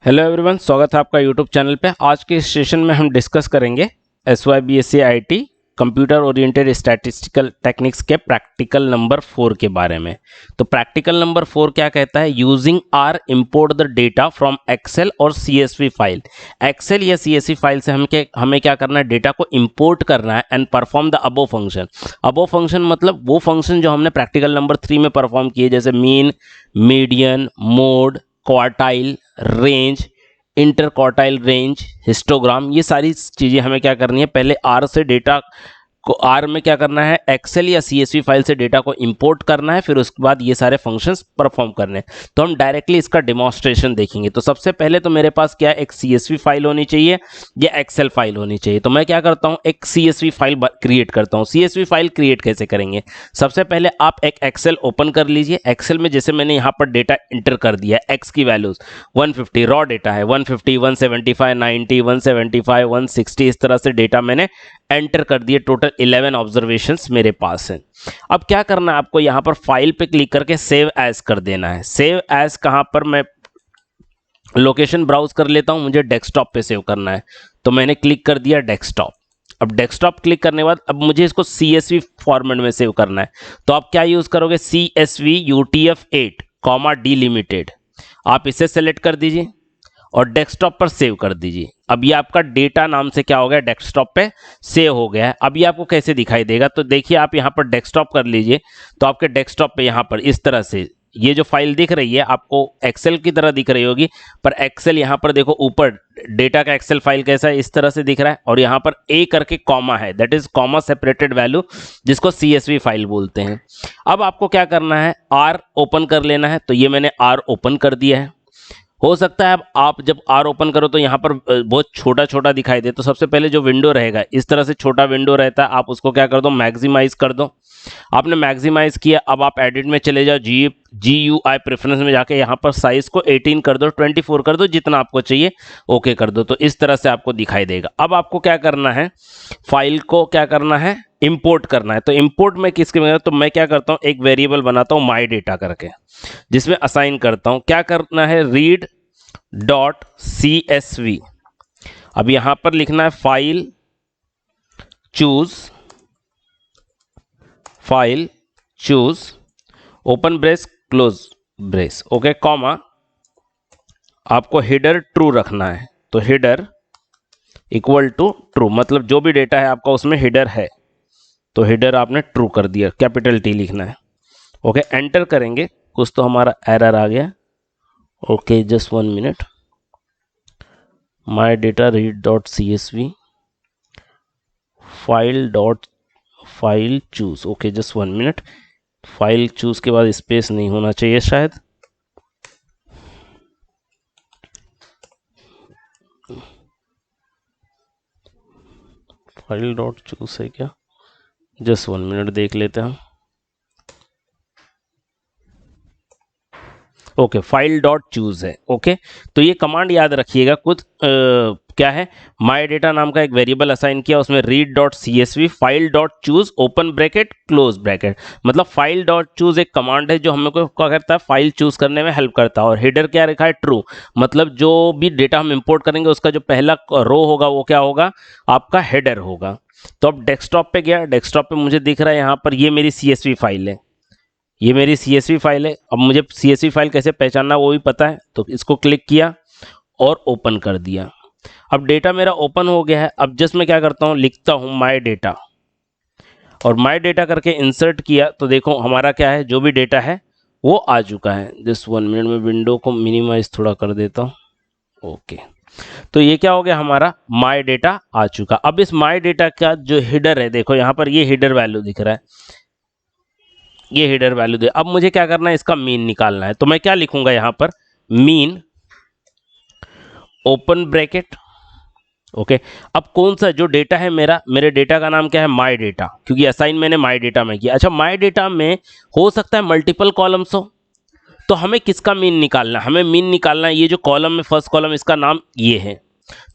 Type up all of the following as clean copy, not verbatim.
Hello everyone, स्वागत है आपका यूट्यूब चैनल पे। आज के इस सेशन में हम डिस्कस करेंगे SYBSC IT computer oriented statistical techniques के प्रैक्टिकल नंबर 4 के बारे में। तो प्रैक्टिकल नंबर 4 क्या कहता है? Using R import the data from Excel और CSV फाइल। एक्सेल या CSV फाइल से हमें क्या करना है? डेटा को इंपोर्ट करना है and perform the above function. Above function मतलब वो फंक्शन जो हमने प्रैक्टिकल नंबर 3 में परफॉर्म किए, जैसे mean, median, mode, quartile, range, inter quartile range, histogram. ये सारी चीज़ें हमें क्या करनी है? पहले आर से डेटा को, आर में क्या करना है? एक्सेल या CSV फाइल से डेटा को इंपोर्ट करना है, फिर उसके बाद ये सारे फंक्शंस परफॉर्म करने हैं। तो हम डायरेक्टली इसका डेमोन्स्ट्रेशन देखेंगे। तो सबसे पहले तो मेरे पास क्या है? एक CSV फाइल होनी चाहिए या एक्सेल फाइल होनी चाहिए। तो मैं क्या करता हूँ? एक CSV फाइल क्रिएट करता हूँ। CSV फाइल क्रिएट कैसे करेंगे? सबसे पहले आप एक एक्सेल ओपन कर लीजिए। एक्सेल में जैसे मैंने यहाँ पर डेटा इंटर कर दिया है, एक्स की वैल्यूज 150 रॉ डेटा है, 150, 175, 90, 175, 160, इस तरह से डेटा मैंने एंटर कर दिए। टोटल 11 ऑब्जर्वेशंस मेरे पास हैं। अब क्या करना है आपको? यहां पर फाइल पे क्लिक करके सेव एज कर देना है। सेव एज कहां पर? मैं लोकेशन ब्राउज कर लेता हूं, मुझे डेस्कटॉप पे सेव करना है, तो मैंने क्लिक कर दिया डेस्कटॉप। अब डेस्कटॉप क्लिक करने के बाद अब मुझे इसको CSV फॉर्मेट में सेव करना है। तो आप क्या यूज करोगे? CSV UTF-8, delimited. आप इसे सेलेक्ट कर दीजिए और डेस्कटॉप पर सेव कर दीजिए। अब ये आपका डेटा नाम से क्या हो गया? डेस्कटॉप पे सेव हो गया है। अब ये आपको कैसे दिखाई देगा? तो देखिए, आप यहाँ पर डेस्कटॉप कर लीजिए, तो आपके डेस्कटॉप पे यहाँ पर इस तरह से ये जो फाइल दिख रही है आपको एक्सेल की तरह दिख रही होगी, पर एक्सेल यहाँ पर देखो ऊपर डेटा का एक्सेल फाइल कैसा है? इस तरह से दिख रहा है। और यहाँ पर ए करके कॉमा है, that is comma separated value, जिसको CSV फाइल बोलते हैं। अब आपको क्या करना है? आर ओपन कर लेना है। तो ये मैंने आर ओपन कर दिया है। हो सकता है अब आप जब आर ओपन करो तो यहाँ पर बहुत छोटा छोटा दिखाई दे, तो सबसे पहले जो विंडो रहेगा इस तरह से छोटा विंडो रहता है, आप उसको क्या कर दो? मैक्सिमाइज कर दो। आपने मैक्सिमाइज किया। अब आप एडिट में चले जाओ, GUI प्रेफरेंस में जाके यहाँ पर साइज को 18 कर दो, 24 कर दो, जितना आपको चाहिए ओके कर दो। तो इस तरह से आपको दिखाई देगा। अब आपको क्या करना है? फाइल को क्या करना है? इंपोर्ट करना है। तो इंपोर्ट में किसके में? तो मैं क्या करता हूँ? एक वेरिएबल बनाता हूँ माई डेटा करके, जिसमें असाइन करता हूँ। क्या करना है? Read dot CSV। अब यहां पर लिखना है file choose open brace close brace, okay, comma, आपको हेडर ट्रू रखना है। तो हेडर इक्वल टू ट्रू, मतलब जो भी डेटा है आपका उसमें हेडर है, तो हेडर आपने ट्रू कर दिया, कैपिटल T लिखना है। ओके, एंटर करेंगे। कुछ तो हमारा एरर आ गया। Okay, just 1 minute. My data read dot CSV file choose. Okay, just 1 minute. File choose के बाद स्पेस नहीं होना चाहिए शायद। फाइल डॉट चूज है क्या? जस्ट 1 मिनट देख लेते हैं। ओके, फाइल डॉट चूज है। ओके, तो ये कमांड याद रखिएगा। कुछ क्या है? माई डेटा नाम का एक वेरिएबल असाइन किया, उसमें read dot CSV file dot choose open bracket close bracket. मतलब फाइल डॉट चूज एक कमांड है जो हमें को क्या करता है? फाइल चूज करने में हेल्प करता है। और हेडर क्या रखा है? ट्रू। मतलब जो भी डेटा हम इंपोर्ट करेंगे उसका जो पहला रो होगा वो क्या होगा? आपका हेडर होगा। तो अब डेस्कटॉप पे गया, डेस्कटॉप पे मुझे दिख रहा है यहाँ पर ये मेरी CSV फाइल है, ये मेरी CSV फाइल है। अब मुझे CSV फाइल कैसे पहचानना वो भी पता है, तो इसको क्लिक किया और ओपन कर दिया। अब डेटा मेरा ओपन हो गया है। अब जस्ट मैं क्या करता हूँ? लिखता हूँ माई डेटा, और माई डेटा करके इंसर्ट किया, तो देखो हमारा क्या है? जो भी डेटा है वो आ चुका है। जस्ट 1 मिनट में विंडो को मिनिमाइज थोड़ा कर देता हूँ। ओके, तो ये क्या हो गया? हमारा माई डेटा आ चुका। अब इस माई डेटा का जो हेडर है, देखो यहाँ पर ये हेडर वैल्यू दिख रहा है, ये हेडर वैल्यू दे। अब मुझे क्या करना है? इसका मीन निकालना है। तो मैं क्या लिखूंगा यहाँ पर? Mean open bracket. ओके, अब कौन सा जो डेटा है मेरे डेटा का नाम क्या है? माई डेटा, क्योंकि असाइन मैंने माई डेटा में किया। अच्छा, माई डेटा में हो सकता है मल्टीपल कॉलम्स हो, तो हमें किसका मीन निकालना है? हमें मीन निकालना है ये जो कॉलम में फर्स्ट कॉलम, इसका नाम ये है।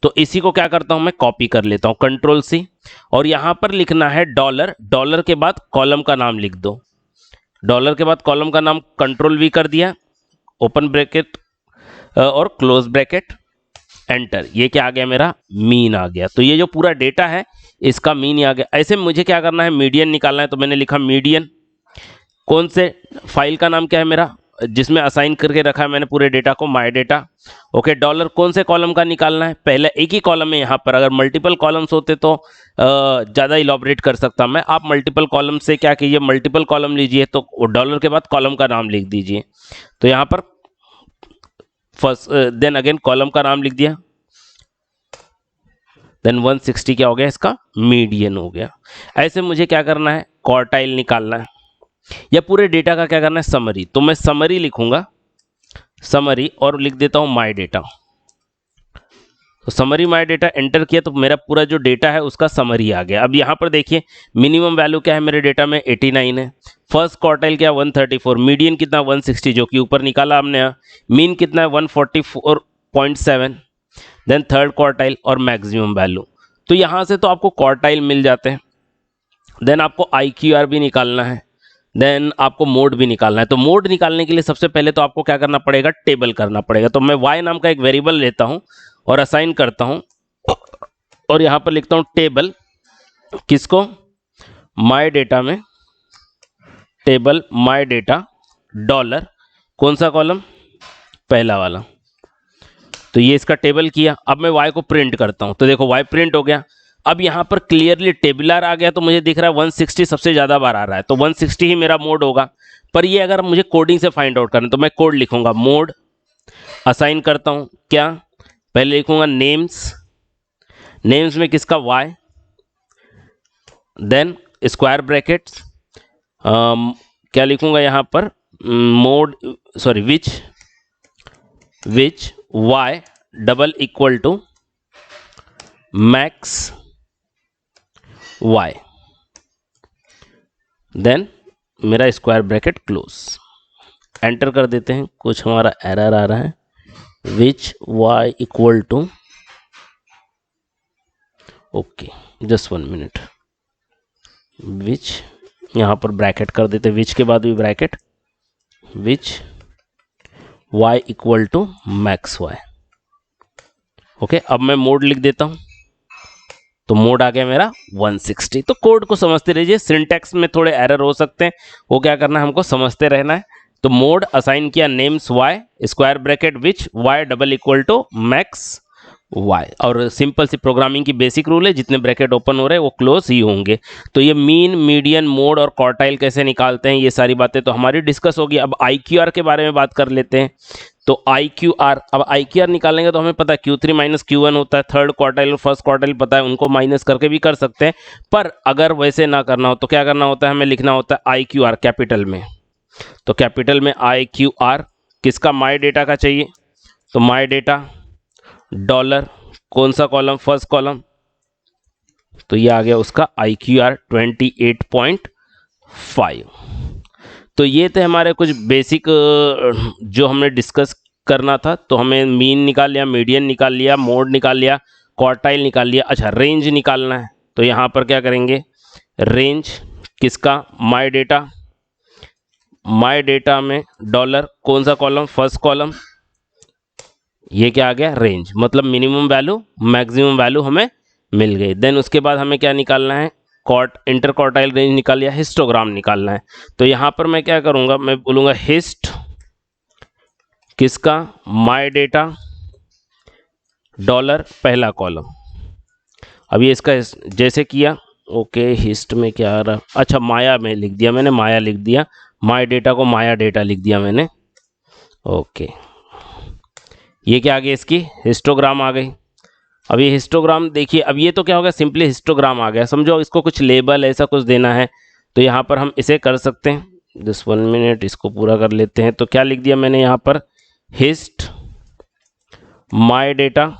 तो इसी को क्या करता हूं? मैं कॉपी कर लेता हूं, Ctrl+C, और यहां पर लिखना है डॉलर, डॉलर के बाद कॉलम का नाम लिख दो। डॉलर के बाद कॉलम का नाम Ctrl+V कर दिया, ओपन ब्रैकेट और क्लोज ब्रैकेट। एंटर, ये क्या आ गया मेरा मीन आ गया। तो ये जो पूरा डेटा है इसका मीन ही आ गया। ऐसे मुझे क्या करना है, मीडियन निकालना है, तो मैंने लिखा मीडियन। कौन से फाइल का नाम क्या है मेरा, जिसमें असाइन करके रखा है मैंने पूरे डेटा को, माय डेटा। ओके, डॉलर कौन से कॉलम का निकालना है, पहले एक ही कॉलम है यहाँ पर, अगर मल्टीपल कॉलम्स होते तो ज़्यादा इलॉबरेट कर सकता मैं। आप मल्टीपल कॉलम से क्या कीजिए, मल्टीपल कॉलम लीजिए, तो डॉलर के बाद कॉलम का नाम लिख दीजिए। तो यहाँ पर फर्स्ट, देन अगेन कॉलम का नाम लिख दिया, देन 160 क्या हो गया, इसका मीडियन हो गया। ऐसे मुझे क्या करना है, क्वार्टाइल निकालना है, या पूरे डेटा का क्या करना है, समरी। तो मैं समरी लिखूंगा, समरी, और लिख देता हूं माय डेटा। तो समरी माय डेटा एंटर किया तो मेरा पूरा जो डेटा है उसका समरी आ गया। अब यहां पर देखिए मिनिमम वैल्यू क्या है मेरे डेटा में, 89 है। फर्स्ट क्वार्टाइल क्या, 134, मीडियन कितना 160 जो कि ऊपर निकाला हमने, मीन कितना है 144.7, देन थर्ड क्वार्टाइल और मैक्सिमम वैल्यू। तो यहां से तो आपको क्वार्टाइल मिल जाते हैं। देन आपको IQR भी निकालना है, देन आपको मोड भी निकालना है। तो मोड निकालने के लिए सबसे पहले तो आपको क्या करना पड़ेगा, टेबल करना पड़ेगा। तो मैं y नाम का एक वेरिएबल लेता हूं और असाइन करता हूं, और यहां पर लिखता हूं टेबल, किसको, माय डेटा में, टेबल माय डेटा डॉलर, कौन सा कॉलम, पहला वाला। तो ये इसका टेबल किया। अब मैं y को प्रिंट करता हूं, तो देखो y प्रिंट हो गया। अब यहां पर क्लियरली टेबुलर आ गया, तो मुझे दिख रहा है 160 सबसे ज्यादा बार आ रहा है, तो 160 ही मेरा मोड होगा। पर ये अगर मुझे कोडिंग से फाइंड आउट करना, तो मैं कोड लिखूंगा, मोड असाइन करता हूं क्या, पहले लिखूंगा नेम्स, नेम्स में किसका y, देन स्क्वायर ब्रैकेट्स, क्या लिखूंगा यहां पर, mode, sorry which y double equal to max y, then मेरा स्क्वायर ब्रैकेट क्लोज, एंटर कर देते हैं। कुछ हमारा एरर आ रहा है, which y equal to, okay just 1 minute, which, यहां पर ब्रैकेट कर देते, विच के बाद भी bracket, which y equal to max y। Okay, अब मैं मोड लिख देता हूं, तो मोड आ गया मेरा 160। तो कोड को समझते रहिए, सिंटैक्स में थोड़े एरर हो सकते हैं, वो क्या करना है, हमको समझते रहना है। तो मोड असाइन किया names y, square bracket which y double equal to max y, और सिंपल सी प्रोग्रामिंग की बेसिक रूल है, जितने ब्रैकेट ओपन हो रहे हैं वो क्लोज ही होंगे। तो ये मीन, मीडियन, मोड और क्वार्टाइल कैसे निकालते हैं, ये सारी बातें तो हमारी डिस्कस होगी। अब IQR के बारे में बात कर लेते हैं। तो IQR, अब IQR निकालेंगे तो हमें पता है Q3 माइनस Q1 होता है, थर्ड क्वार्टाइल और फर्स्ट क्वार्टाइल पता है, उनको माइनस करके भी कर सकते हैं। पर अगर वैसे ना करना हो तो क्या करना होता है, हमें लिखना होता है IQR कैपिटल में। तो कैपिटल में IQR, किसका, माय डेटा का चाहिए, तो माय डेटा डॉलर, कौन सा कॉलम, फर्स्ट कॉलम, तो ये आ गया उसका IQR 28.5। तो ये थे हमारे कुछ बेसिक जो हमने डिस्कस करना था। तो हमें मीन निकाल लिया, मीडियन निकाल लिया, मोड निकाल लिया, क्वार्टाइल निकाल लिया। अच्छा, रेंज निकालना है, तो यहाँ पर क्या करेंगे, रेंज किसका, माय डेटा, माय डेटा में डॉलर, कौन सा कॉलम, फर्स्ट कॉलम, ये क्या आ गया, रेंज, मतलब मिनिमम वैल्यू मैक्सिमम वैल्यू हमें मिल गई। देन उसके बाद हमें क्या निकालना है, इंटर क्वार्टाइल रेंज निकाल लिया, हिस्टोग्राम निकालना है। तो यहां पर मैं क्या करूंगा, मैं बोलूंगा हिस्ट, किसका, माय डेटा डॉलर, पहला कॉलम। अब ये इसका जैसे किया, ओके, हिस्ट में क्या आ रहा, अच्छा माया में लिख दिया मैंने, माया लिख दिया, माय डेटा को माया डेटा लिख दिया मैंने। ओके, ये क्या आ गई, इसकी हिस्टोग्राम आ गई। अब ये हिस्टोग्राम देखिए, अब ये तो क्या होगा, सिंपली हिस्टोग्राम आ गया। समझो इसको कुछ लेबल ऐसा कुछ देना है, तो यहाँ पर हम इसे कर सकते हैं। जस्ट 1 मिनट, इसको पूरा कर लेते हैं। तो क्या लिख दिया मैंने यहाँ पर, हिस्ट माय डेटा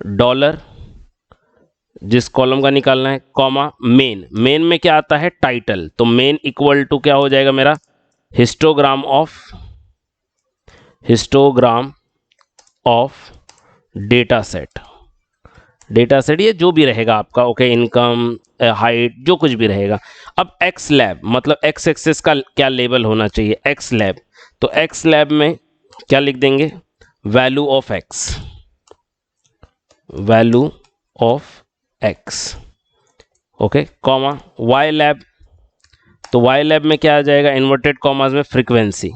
डॉलर, जिस कॉलम का निकालना है, कॉमा मेन, मेन में क्या आता है, टाइटल। तो मेन इक्वल टू क्या हो जाएगा मेरा, histogram of data set, data set ये जो भी रहेगा आपका, ओके, इनकम, हाइट, जो कुछ भी रहेगा। अब एक्स लैब, मतलब एक्स एक्सेस का क्या लेबल होना चाहिए, एक्स लैब। तो एक्स लैब में क्या लिख देंगे, value of x, value of x, okay, comma y lab, तो वाई लैब में क्या आ जाएगा, इन्वर्टेड कॉमास में फ्रीक्वेंसी,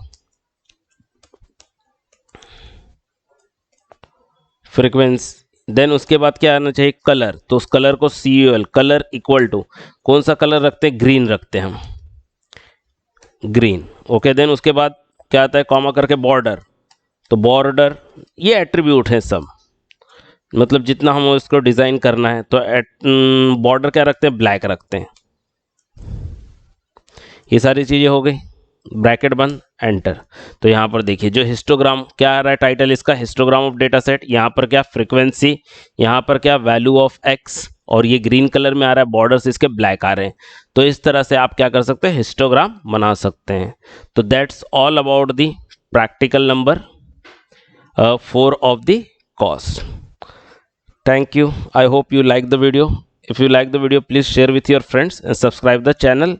फ्रीक्वेंसी, देन उसके बाद क्या आना चाहिए, कलर, तो उस कलर को CUL, कलर इक्वल टू, कौन सा कलर रखते हैं, ग्रीन रखते हैं हम, ग्रीन, ओके। देन उसके बाद क्या आता है, कॉमा करके बॉर्डर, तो बॉर्डर, ये एट्रीब्यूट है सब, मतलब जितना हम इसको डिज़ाइन करना है, तो बॉर्डर क्या रखते हैं, ब्लैक रखते हैं। ये सारी चीज़ें हो गई, ब्रैकेट बंद, एंटर। तो यहाँ पर देखिए जो हिस्टोग्राम क्या आ रहा है, टाइटल इसका हिस्टोग्राम ऑफ डेटा सेट, यहाँ पर क्या फ्रीक्वेंसी, यहाँ पर क्या वैल्यू ऑफ एक्स, और ये ग्रीन कलर में आ रहा है, बॉर्डर्स इसके ब्लैक आ रहे हैं। तो इस तरह से आप क्या कर सकते हैं, हिस्टोग्राम बना सकते हैं। तो that's all about the practical number 4 of the cost. Thank you. I hope you like the video. If you like the video, please share with your friends and subscribe the channel.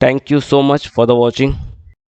Thank you so much for the watching.